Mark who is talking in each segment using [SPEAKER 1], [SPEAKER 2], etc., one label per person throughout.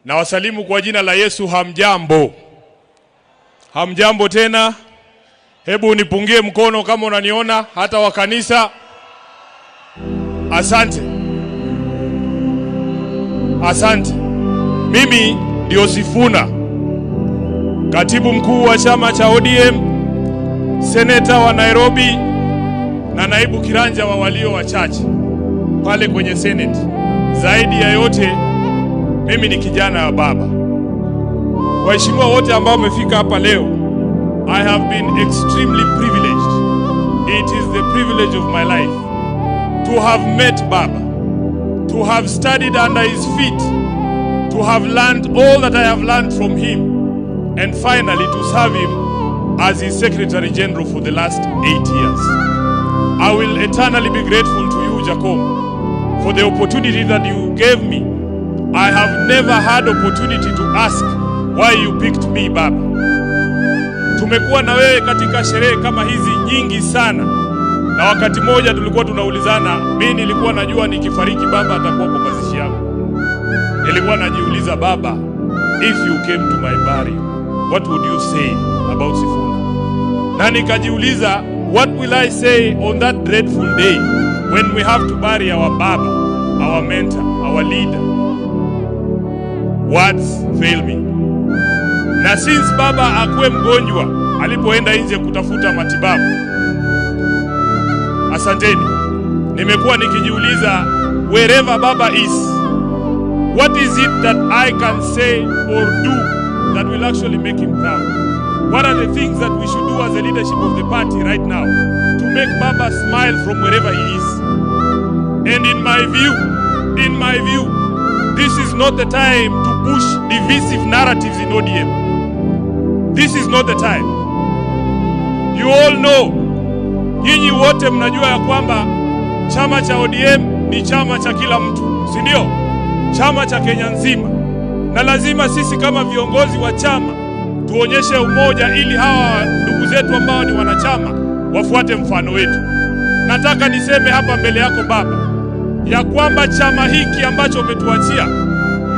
[SPEAKER 1] Na wasalimu kwa jina la Yesu. Hamjambo? Hamjambo tena? Hebu nipungie mkono kama unaniona, hata wa kanisa. Asante. Asante. Mimi ndio Sifuna, katibu mkuu wa chama cha ODM, seneta wa Nairobi na naibu kiranja wa walio wachache pale kwenye Senate. Zaidi ya yote, mimi ni kijana wa baba. Waheshimiwa wote ambao wamefika hapa leo, I have been extremely privileged. It is the privilege of my life to have met Baba, to have studied under his feet, to have learned all that I have learned from him, and finally to serve him as his Secretary General for the last 8 years. I will eternally be grateful to you, Jacob, for the opportunity that you gave me. I have never had opportunity to ask why you picked me, Baba. Tumekuwa na wewe katika sherehe kama hizi nyingi sana, na wakati moja tulikuwa tunaulizana, mimi nilikuwa najua nikifariki Baba atakuwa kwa mazishi yangu. Nilikuwa najiuliza, Baba, if you came to my burial, what would you say about Sifuna? Na nikajiuliza, what will I say on that dreadful day when we have to bury our Baba, our mentor, our leader? Words fail me. Na since Baba akuwe mgonjwa alipoenda nje kutafuta matibabu, asanteni, nimekuwa nikijiuliza, wherever Baba is, what is it that I can say or do that will actually make him proud? What are the things that we should do as the leadership of the party right now to make Baba smile from wherever he is? And in my view, this is not the time to push divisive narratives in ODM. This is not the time. You all know, nyinyi wote mnajua ya kwamba chama cha ODM ni chama cha kila mtu, si ndio? Chama cha Kenya nzima. Na lazima sisi kama viongozi wa chama tuonyeshe umoja ili hawa ndugu zetu ambao ni wanachama wafuate mfano wetu. Nataka niseme hapa mbele yako Baba ya kwamba chama hiki ambacho umetuachia,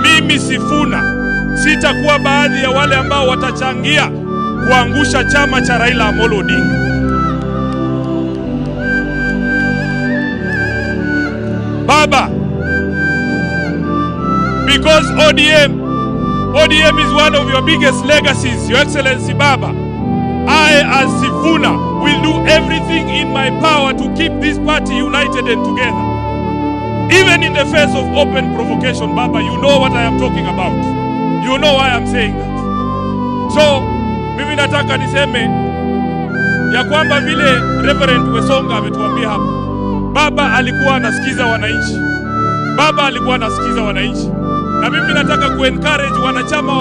[SPEAKER 1] mimi Sifuna sitakuwa baadhi ya wale ambao watachangia kuangusha chama cha Raila Amolo Odinga. Baba, because ODM is one of your biggest legacies, Your Excellency Baba, I as Sifuna will do everything in my power to keep this party united and together. Even in the face of open provocation, Baba, you know what I am talking about. You know why I'm saying that. So, mimi nataka niseme ya kwamba vile Reverend Wesonga ametuambia hapa, Baba alikuwa anasikiza wananchi. Baba alikuwa anasikiza wananchi. Na mimi nataka kuencourage wanachama